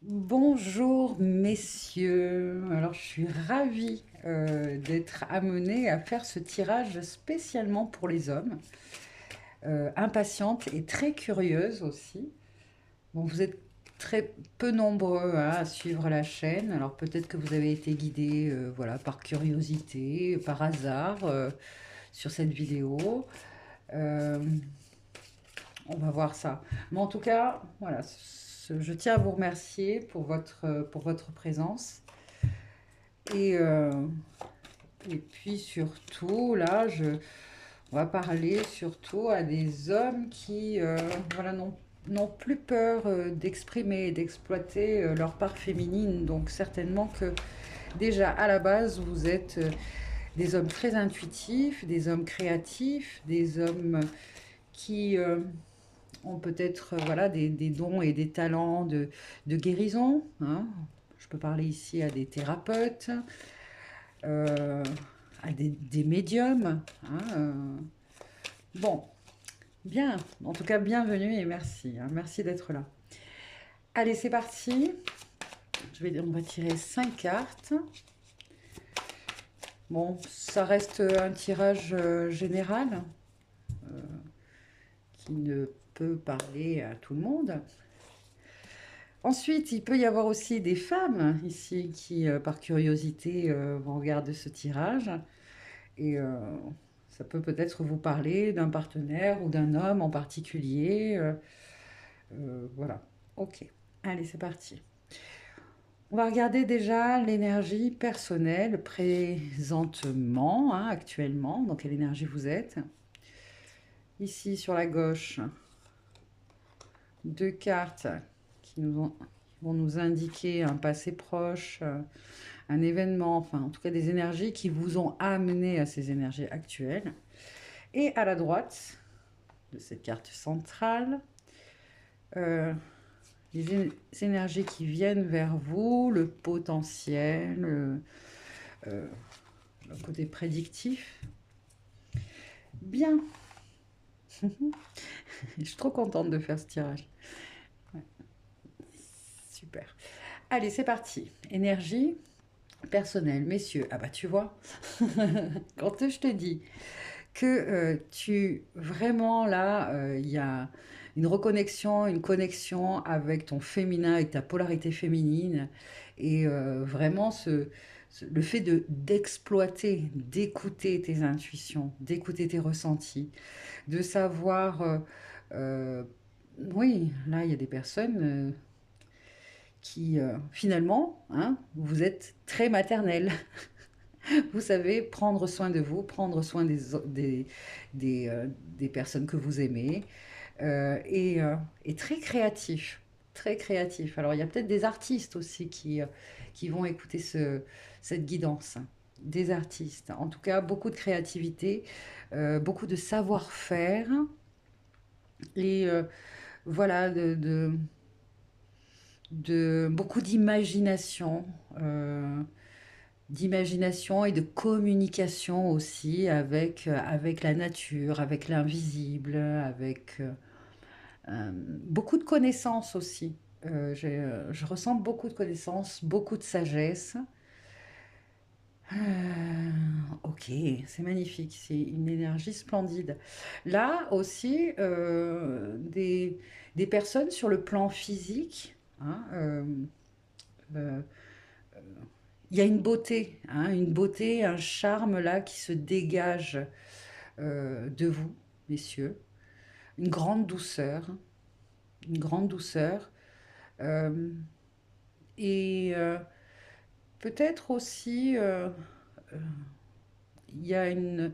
Bonjour messieurs, alors je suis ravie d'être amenée à faire ce tirage spécialement pour les hommes, impatiente et très curieuse aussi. Bon, vous êtes très peu nombreux hein, à suivre la chaîne, alors peut-être que vous avez été guidés voilà, par curiosité, par hasard sur cette vidéo. Euh, on va voir ça. Mais en tout cas, voilà, je tiens à vous remercier pour votre présence. Et, euh, et puis surtout, là, on va parler surtout à des hommes qui voilà, n'ont plus peur d'exprimer et d'exploiter leur part féminine. Donc certainement que déjà à la base, vous êtes des hommes très intuitifs, des hommes créatifs, des hommes qui ont peut-être voilà, des dons et des talents de guérison, hein. Je peux parler ici à des thérapeutes, euh, à des médiums, hein, bon, bien, en tout cas, bienvenue et merci, hein, merci d'être là. Allez, c'est parti. On va tirer 5 cartes. Bon, ça reste un tirage général qui ne peut parler à tout le monde. Ensuite, il peut y avoir aussi des femmes ici qui, par curiosité, vont regarder ce tirage. Et ça peut peut-être vous parler d'un partenaire ou d'un homme en particulier. Voilà. Ok. Allez, c'est parti. On va regarder déjà l'énergie personnelle présentement, hein, actuellement. Dans quelle énergie vous êtes. Ici, sur la gauche, deux cartes vont nous indiquer un passé proche, un événement, enfin en tout cas des énergies qui vous ont amené à ces énergies actuelles. Et à la droite de cette carte centrale, euh, les énergies qui viennent vers vous, le potentiel, le côté prédictif. Bien, je suis trop contente de faire ce tirage. Ouais, super. Allez, c'est parti. Énergie personnelle, messieurs. Ah bah tu vois, quand je te dis que tu vraiment là, il y a une reconnexion, une connexion avec ton féminin, avec ta polarité féminine, et vraiment le fait d'exploiter, d'écouter tes intuitions, d'écouter tes ressentis, de savoir, euh, oui, là il y a des personnes qui finalement, hein, vous êtes très maternelle. Vous savez prendre soin de vous, prendre soin des, euh, des personnes que vous aimez, et très créatif. Très créatif. Alors, il y a peut-être des artistes aussi qui vont écouter cette guidance. Des artistes. En tout cas, beaucoup de créativité, beaucoup de savoir-faire et voilà, beaucoup d'imagination. D'imagination et de communication aussi avec la nature, avec l'invisible, avec beaucoup de connaissances aussi. Je ressens beaucoup de connaissances, beaucoup de sagesse. Ok, c'est magnifique, c'est une énergie splendide. Là aussi, des personnes sur le plan physique, hein, euh, il y a une beauté, un charme là qui se dégage de vous, messieurs. Une grande douceur, une grande douceur. Euh, et peut-être aussi, il y a une...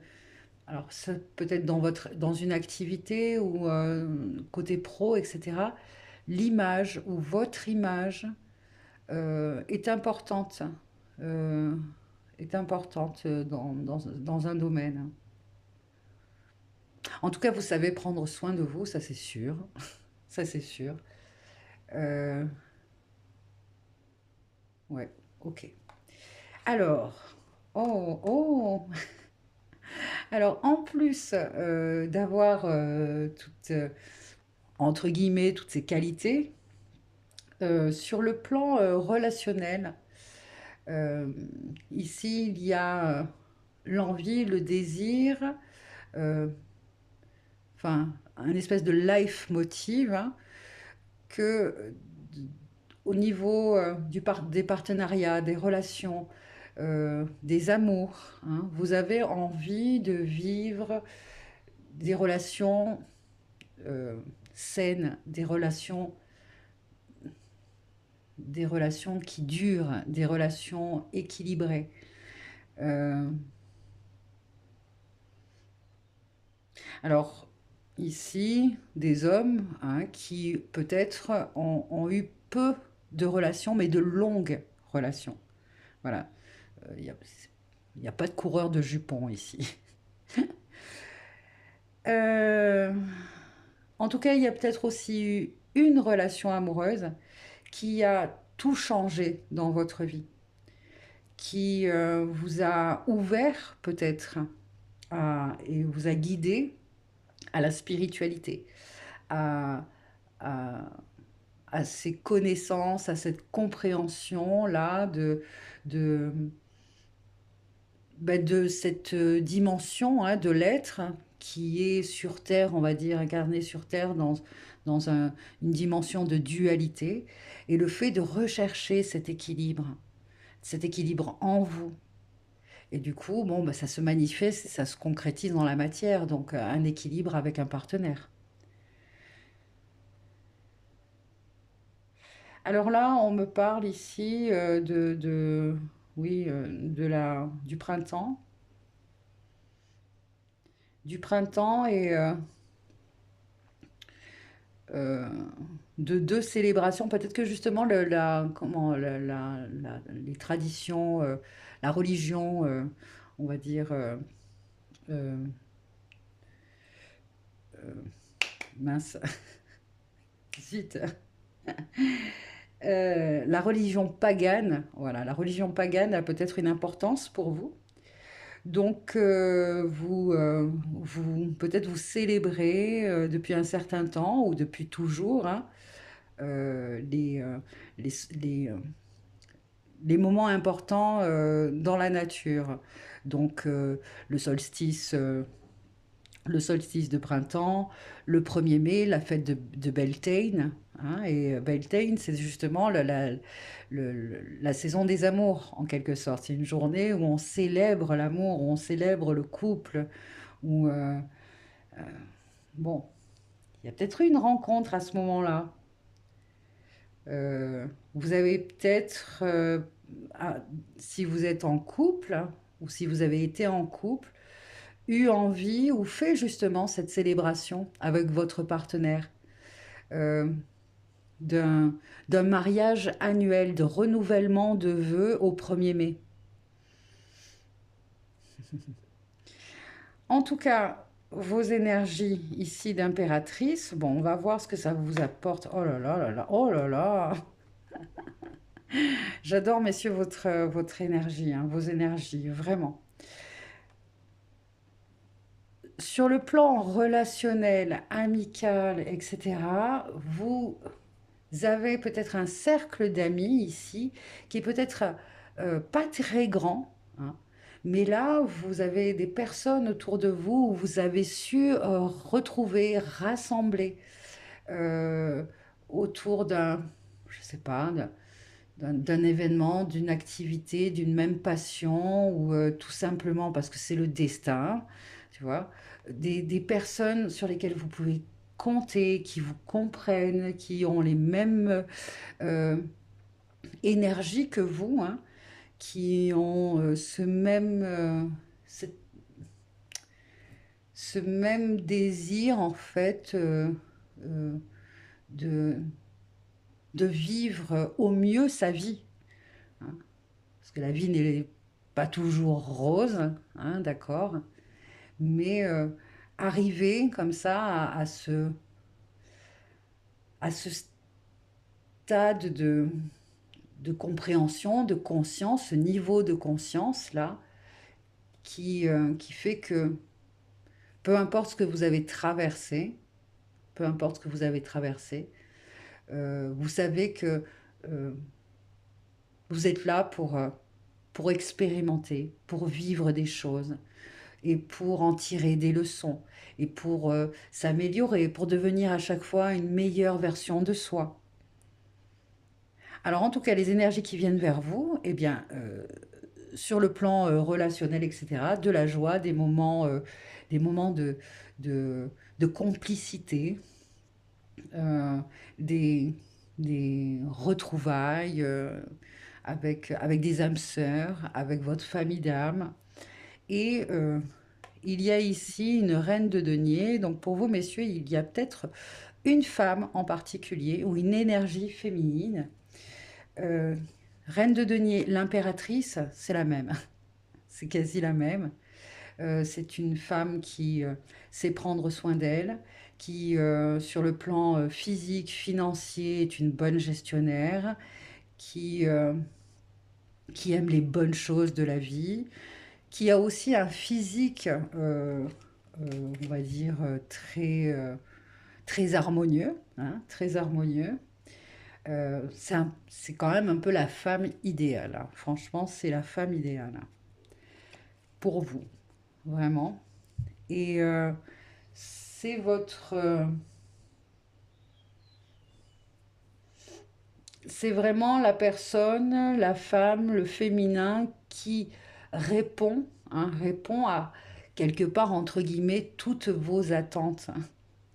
Alors, ça peut-être dans une activité ou côté pro, etc. L'image ou votre image est importante. euh, est importante dans un domaine. En tout cas, vous savez prendre soin de vous, ça c'est sûr. Ça c'est sûr. Euh, ouais, ok. Alors, oh. Alors, en plus d'avoir toutes, entre guillemets, toutes ces qualités, Sur le plan relationnel, euh, ici, il y a l'envie, le désir, euh, enfin, un espèce de life motive, hein, que au niveau des partenariats, des relations, des amours, hein, vous avez envie de vivre des relations euh, saines, des relations qui durent, des relations équilibrées. Euh, alors, ici, des hommes, hein, qui peut-être ont eu peu de relations, mais de longues relations. Voilà. Il n'y a pas de coureur de jupons ici. Euh, En tout cas, il y a peut-être aussi eu une relation amoureuse qui a tout changé dans votre vie, qui vous a ouvert peut-être et vous a guidé à la spiritualité, à, à, à ces connaissances, à cette compréhension-là de, de cette dimension, hein, de l'être qui est sur Terre, on va dire, incarné sur Terre dans une dimension de dualité, et le fait de rechercher cet équilibre en vous. Et du coup, bon, bah, ça se manifeste, ça se concrétise dans la matière, donc un équilibre avec un partenaire. Alors là, on me parle ici oui, du printemps et euh, de deux célébrations. Peut-être que justement les traditions, la religion, on va dire, euh, mince, zut, la religion pagane, voilà, la religion pagane a peut-être une importance pour vous. Donc, peut-être vous célébrez depuis un certain temps ou depuis toujours, hein, euh, les, euh, les, les, euh, les moments importants dans la nature. Donc, le solstice de printemps, le 1er mai, la fête de Beltane, hein, et Beltane, c'est justement la saison des amours, en quelque sorte. C'est une journée où on célèbre l'amour, où on célèbre le couple, où, bon, il y a peut-être eu une rencontre à ce moment-là. Vous avez peut-être, ah, si vous êtes en couple, hein, ou si vous avez été en couple, eu envie ou fait justement cette célébration avec votre partenaire, euh, d'un, d'un mariage annuel, de renouvellement de vœux au 1er mai. En tout cas, vos énergies ici d'impératrice, bon, on va voir ce que ça vous apporte. Oh là là là là, oh là là. J'adore, messieurs, votre énergie, hein, vos énergies, vraiment. Sur le plan relationnel, amical, etc., vous avez peut-être un cercle d'amis ici qui est peut-être pas très grand, hein, mais là, vous avez des personnes autour de vous où vous avez su retrouver, rassembler euh, autour je sais pas, d'un événement, d'une activité, d'une même passion, ou tout simplement parce que c'est le destin, tu vois, des personnes sur lesquelles vous pouvez compter, qui vous comprennent, qui ont les mêmes euh, énergies que vous, hein, qui ont ce, ce même désir, en fait, euh, de, de vivre au mieux sa vie, hein. Parce que la vie n'est pas toujours rose, hein, d'accord, mais arriver comme ça à ce stade de compréhension, de conscience, ce niveau de conscience-là, qui fait que peu importe ce que vous avez traversé, peu importe ce que vous avez traversé, Vous savez que euh, vous êtes là pour expérimenter, pour vivre des choses et pour en tirer des leçons et pour s'améliorer, pour devenir à chaque fois une meilleure version de soi. Alors en tout cas, les énergies qui viennent vers vous, eh bien, sur le plan relationnel, etc., de la joie, des moments de, de complicité, euh, des, des retrouvailles avec des âmes sœurs, avec votre famille d'âmes. Et il y a ici une reine de denier. Donc pour vous, messieurs, il y a peut-être une femme en particulier ou une énergie féminine. Euh, Reine de denier, l'impératrice, c'est la même. C'est quasi la même. C'est une femme qui sait prendre soin d'elle, qui, sur le plan physique, financier, est une bonne gestionnaire, qui, euh, qui aime les bonnes choses de la vie, qui a aussi un physique, on va dire, très harmonieux, hein, très harmonieux. C'est quand même un peu la femme idéale, hein. Franchement, c'est la femme idéale, hein, pour vous, vraiment. Et c'est c'est vraiment la personne, la femme, le féminin qui répond, hein, répond à quelque part entre guillemets toutes vos attentes, hein,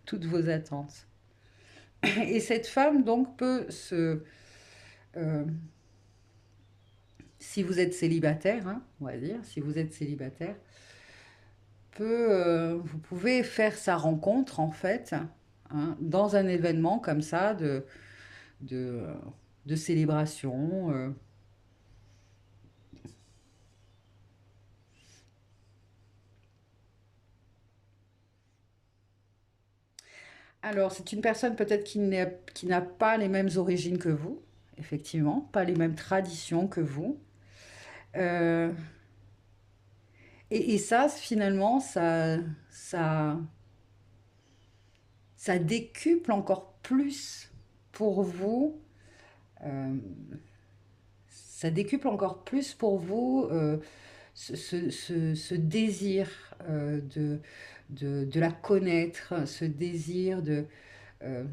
toutes vos attentes. Et cette femme donc peut euh, si vous êtes célibataire, hein, on va dire, si vous êtes célibataire, vous pouvez faire sa rencontre en fait, hein, dans un événement comme ça de, de célébration. Alors, c'est une personne peut-être qui n'a pas les mêmes origines que vous, effectivement, pas les mêmes traditions que vous. Euh, et ça, finalement, ça, ça décuple encore plus pour vous, euh, ça décuple encore plus pour vous ce désir de la connaître, ce désir euh,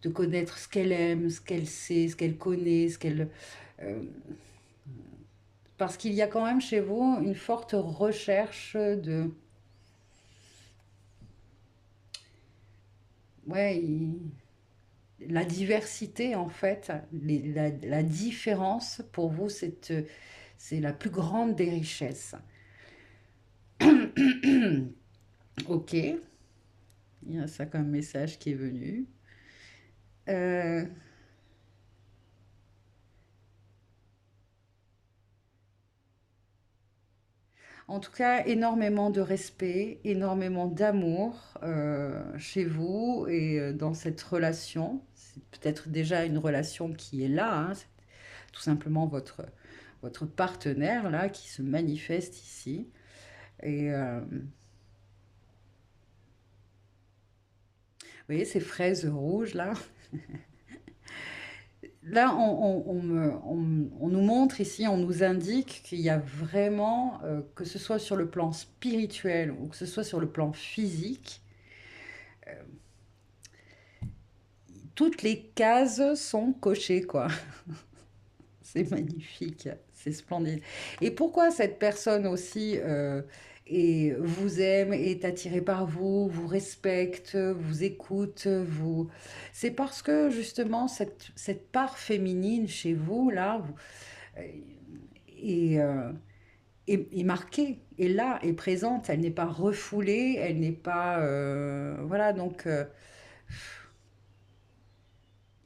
de connaître ce qu'elle aime, ce qu'elle sait, ce qu'elle connaît, euh, parce qu'il y a quand même chez vous une forte recherche ouais, la diversité en fait, la différence pour vous, c'est la plus grande des richesses. Ok, il y a ça comme message qui est venu. Euh, En tout cas, énormément de respect, énormément d'amour chez vous et dans cette relation. C'est peut-être déjà une relation qui est là, hein. C'est tout simplement votre partenaire là qui se manifeste ici. Et vous voyez ces fraises rouges là? Là, on nous montre ici, on nous indique qu'il y a vraiment, que ce soit sur le plan spirituel ou que ce soit sur le plan physique, toutes les cases sont cochées, quoi. C'est magnifique, c'est splendide. Et pourquoi cette personne aussi vous aime, est attirée par vous, vous respecte, vous écoute, vous... C'est parce que justement cette part féminine chez vous, là, euh, est, euh, est marquée, est là, est présente. Elle n'est pas refoulée, elle n'est pas... voilà, donc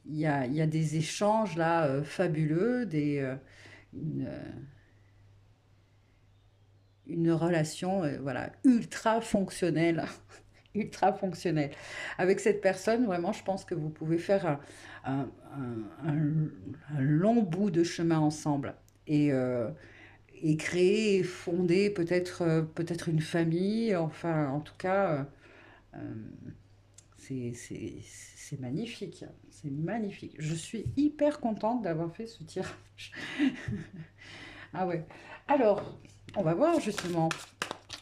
il y a des échanges là fabuleux, une, une relation voilà, ultra fonctionnelle. Ultra fonctionnelle. Avec cette personne, vraiment, je pense que vous pouvez faire un, un long bout de chemin ensemble. Et créer et fonder peut-être peut-être une famille. Enfin, en tout cas, c'est magnifique, c'est magnifique. Je suis hyper contente d'avoir fait ce tirage. Ah ouais. Alors, on va voir justement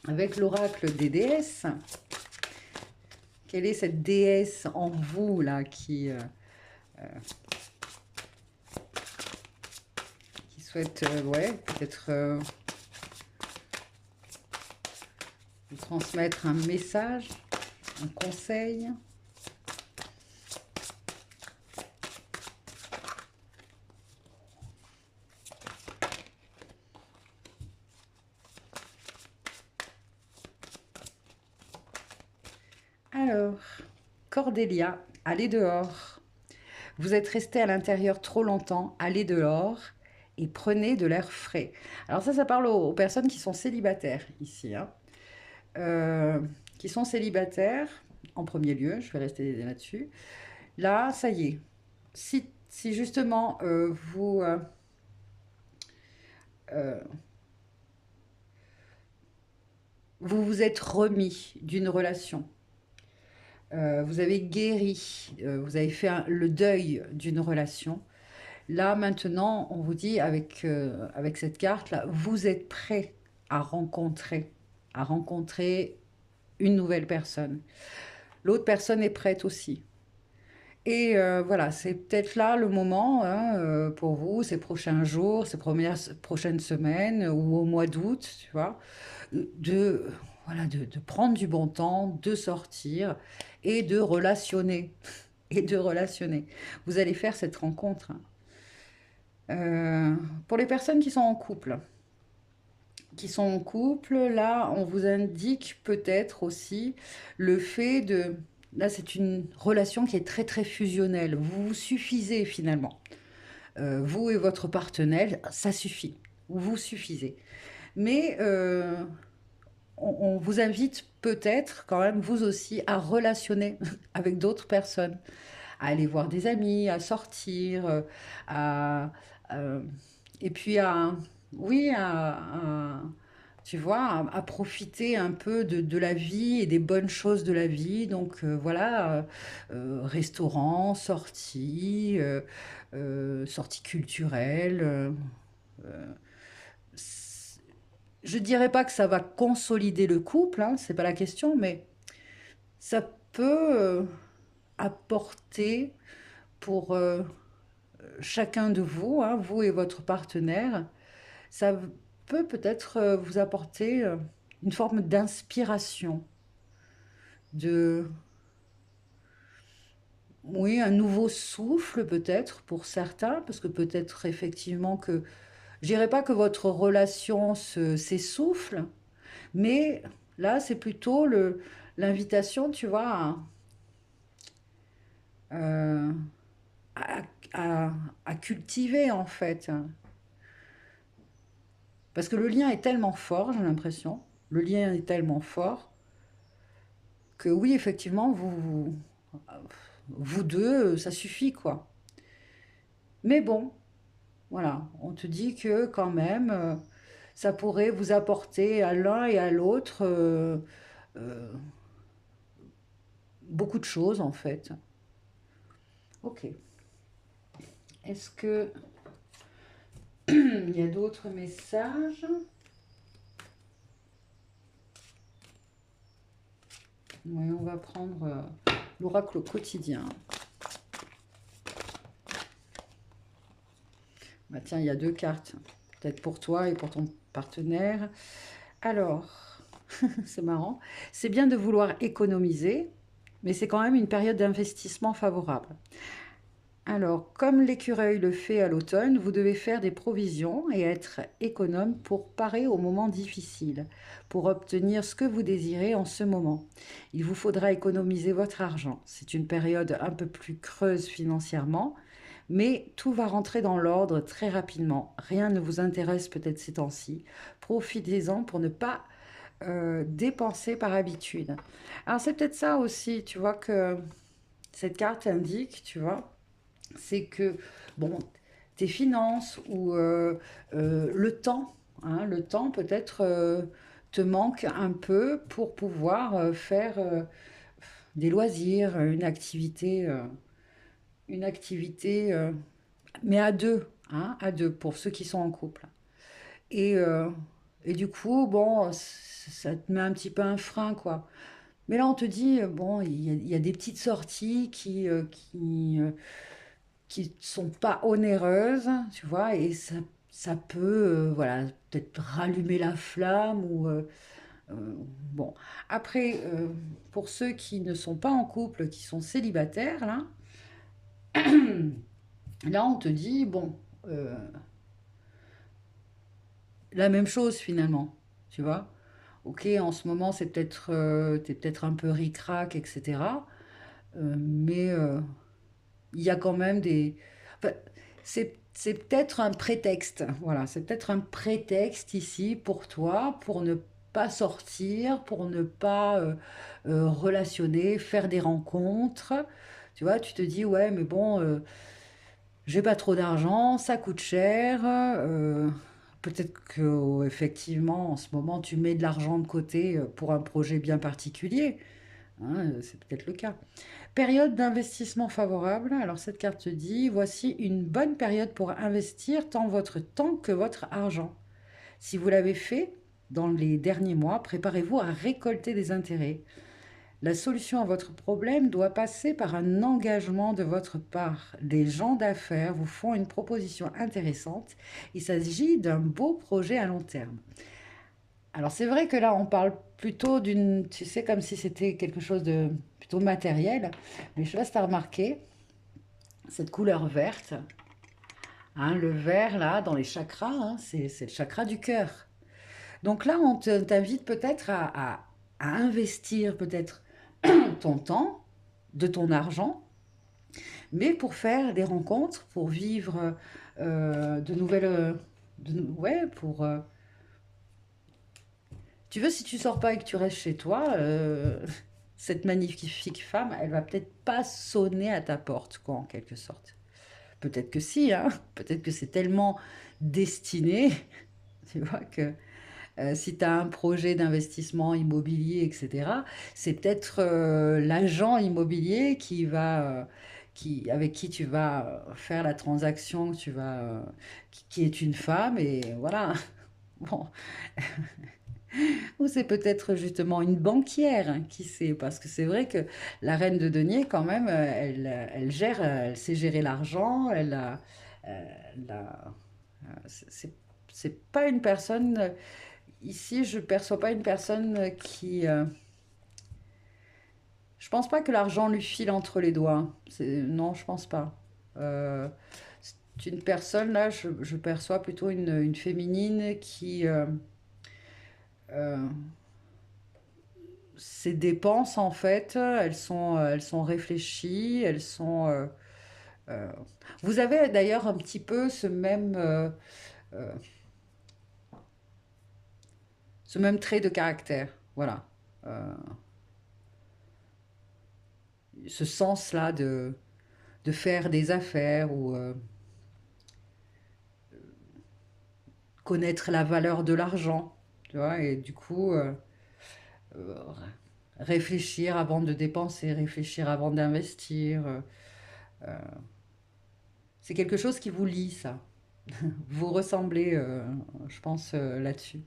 avec l'oracle des déesses. Quelle est cette déesse en vous là qui souhaite, ouais, peut-être vous transmettre un message, un conseil? Alors, Cordélia, allez dehors. Vous êtes resté à l'intérieur trop longtemps, allez dehors et prenez de l'air frais. Alors ça parle aux personnes qui sont célibataires ici, hein. Euh, qui sont célibataires, en premier lieu, je vais rester là-dessus. Là, ça y est. Si justement euh, vous vous êtes remis d'une relation, vous avez guéri, vous avez fait le deuil d'une relation. Là, maintenant, on vous dit avec cette carte-là, vous êtes prêt à rencontrer une nouvelle personne. L'autre personne est prête aussi. Et voilà, c'est peut-être là le moment hein, pour vous, ces prochains jours, prochaines semaines ou au mois d'août, tu vois, de, voilà, de prendre du bon temps, de sortir et de relationner. Et de relationner. Vous allez faire cette rencontre. Pour les personnes qui sont en couple, là, on vous indique peut-être aussi le fait de... Là, c'est une relation qui est très très fusionnelle. Vous vous suffisez finalement. Vous et votre partenaire, ça suffit. Vous suffisez. Mais on vous invite peut-être quand même, vous aussi, à relationner avec d'autres personnes, à aller voir des amis, à sortir, à, euh, et puis oui, tu vois, à profiter un peu de la vie et des bonnes choses de la vie. Donc voilà, restaurant, sortie culturelle. Je dirais pas que ça va consolider le couple, hein, c'est pas la question, mais ça peut apporter pour chacun de vous, hein, vous et votre partenaire, ça peut peut-être vous apporter une forme d'inspiration, de, oui, un nouveau souffle peut-être pour certains, parce que peut-être effectivement que, je dirais pas que votre relation s'essouffle, mais là c'est plutôt l'invitation, tu vois, euh, à, à- à cultiver en fait. Parce que le lien est tellement fort, j'ai l'impression, le lien est tellement fort que oui, effectivement, vous deux, ça suffit, quoi. Mais bon, voilà, on te dit que quand même, ça pourrait vous apporter à l'un et à l'autre euh, beaucoup de choses, en fait. Ok. Est-ce que il y a d'autres messages? Oui, on va prendre l'oracle quotidien. Bah tiens, il y a deux cartes, peut-être pour toi et pour ton partenaire. Alors, c'est marrant, c'est bien de vouloir économiser, mais c'est quand même une période d'investissement favorable. Alors, comme l'écureuil le fait à l'automne, vous devez faire des provisions et être économe pour parer aux moments difficiles, pour obtenir ce que vous désirez en ce moment. Il vous faudra économiser votre argent. C'est une période un peu plus creuse financièrement, mais tout va rentrer dans l'ordre très rapidement. Rien ne vous intéresse peut-être ces temps-ci. Profitez-en pour ne pas dépenser par habitude. Alors c'est peut-être ça aussi, tu vois, que cette carte indique, tu vois, c'est que, bon, tes finances ou le temps peut-être te manque un peu pour pouvoir faire des loisirs, une activité, mais à deux, hein, à deux, pour ceux qui sont en couple. Et, euh, et du coup, bon, ça te met un petit peu un frein, quoi. Mais là, on te dit, bon, il y a des petites sorties qui sont pas onéreuses, tu vois, et ça peut, voilà, peut-être rallumer la flamme euh, bon. Après, pour ceux qui ne sont pas en couple, qui sont célibataires, là, on te dit, bon, euh, la même chose finalement, tu vois. Ok, en ce moment, t'es peut-être un peu ric-rac, etc. Mais il y a quand même des... Enfin, c'est peut-être un prétexte, voilà, c'est peut-être un prétexte ici pour toi, pour ne pas sortir, pour ne pas relationner, faire des rencontres. Tu vois, tu te dis, ouais, mais bon, j'ai pas trop d'argent, ça coûte cher. Peut-être que effectivement, en ce moment, tu mets de l'argent de côté pour un projet bien particulier. Hein, c'est peut-être le cas. Période d'investissement favorable. Alors cette carte te dit, voici une bonne période pour investir tant votre temps que votre argent. Si vous l'avez fait dans les derniers mois, préparez-vous à récolter des intérêts. La solution à votre problème doit passer par un engagement de votre part. Des gens d'affaires vous font une proposition intéressante. Il s'agit d'un beau projet à long terme. Alors c'est vrai que là on parle plutôt d'une, tu sais, comme si c'était quelque chose de plutôt matériel, mais je sais pas si tu as remarqué cette couleur verte, hein, le vert là dans les chakras, hein, c'est le chakra du cœur. Donc là t'invite peut-être à investir peut-être ton temps, de ton argent, mais pour faire des rencontres, pour vivre de nouvelles, ouais, pour tu veux, si tu sors pas et que tu restes chez toi, cette magnifique femme, elle va peut-être pas sonner à ta porte, quoi, en quelque sorte. Peut-être que si, hein. Peut-être que c'est tellement destiné, tu vois, que si tu as un projet d'investissement immobilier, etc., c'est peut-être l'agent immobilier avec qui tu vas faire la transaction, qui est une femme, et voilà. Bon, ou c'est peut-être justement une banquière, hein, qui sait, parce que c'est vrai que la reine de denier, quand même, elle gère, elle sait gérer l'argent, elle a- c'est pas une personne, ici je perçois pas une personne je pense pas que l'argent lui file entre les doigts. Non, je pense pas. Euh, c'est une personne, là, je perçois plutôt une féminine euh, ces dépenses, en fait, elles sont réfléchies, euh, Vous avez d'ailleurs un petit peu euh, ce même trait de caractère, voilà. Euh, Ce sens-là de faire des affaires ou connaître la valeur de l'argent, tu vois, et du coup, euh, réfléchir avant de dépenser, réfléchir avant d'investir. Euh, c'est quelque chose qui vous lie, ça. Vous ressemblez, je pense, là-dessus.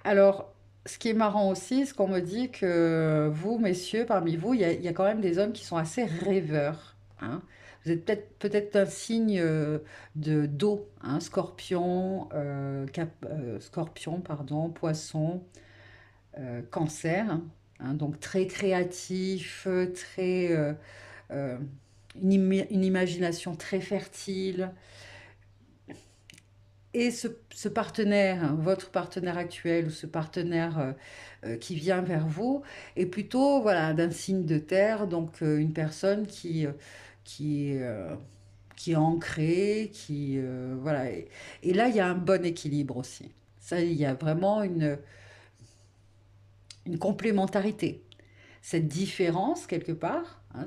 Alors, ce qui est marrant aussi, c'est qu'on me dit que vous, messieurs, parmi vous, il y a quand même des hommes qui sont assez rêveurs, hein. Vous êtes peut-être un signe de d'eau, hein, scorpion, pardon, poisson, cancer, hein, donc très créatif, euh, une imagination très fertile. Et ce partenaire, hein, votre partenaire actuel ou ce partenaire qui vient vers vous est plutôt voilà, d'un signe de terre, donc une personne qui, est, euh, qui est ancrée, voilà. Et là, il y a un bon équilibre aussi. Ça, il y a vraiment une complémentarité. Cette différence, quelque part, hein,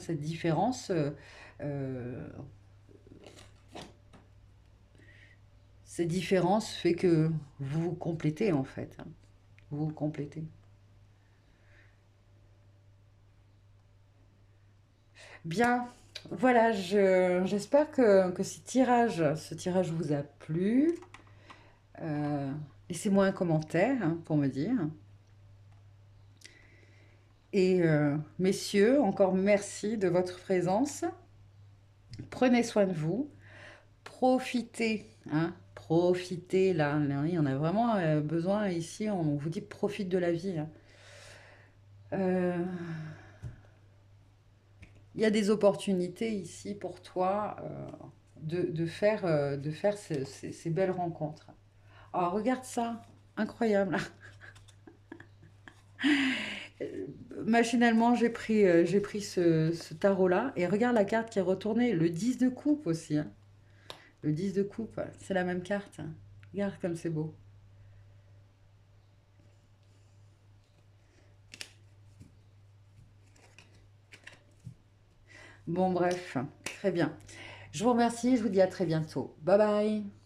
euh, cette différence fait que vous vous complétez en fait, hein. Vous vous complétez. Bien, voilà, j'espère que ce tirage vous a plu. Laissez-moi un commentaire hein, pour me dire. Et messieurs, encore merci de votre présence. Prenez soin de vous. Profitez, hein, profitez là, il y en a vraiment besoin ici. On vous dit profite de la vie, hein. Euh, Il y a des opportunités ici pour toi de faire ces belles rencontres. Oh, regarde ça, incroyable. Machinalement, j'ai pris ce tarot-là et regarde la carte qui est retournée, le 10 de coupe aussi, hein. Le 10 de coupe, c'est la même carte, hein. Regarde comme c'est beau. Bon, bref, très bien. Je vous remercie, je vous dis à très bientôt. Bye bye.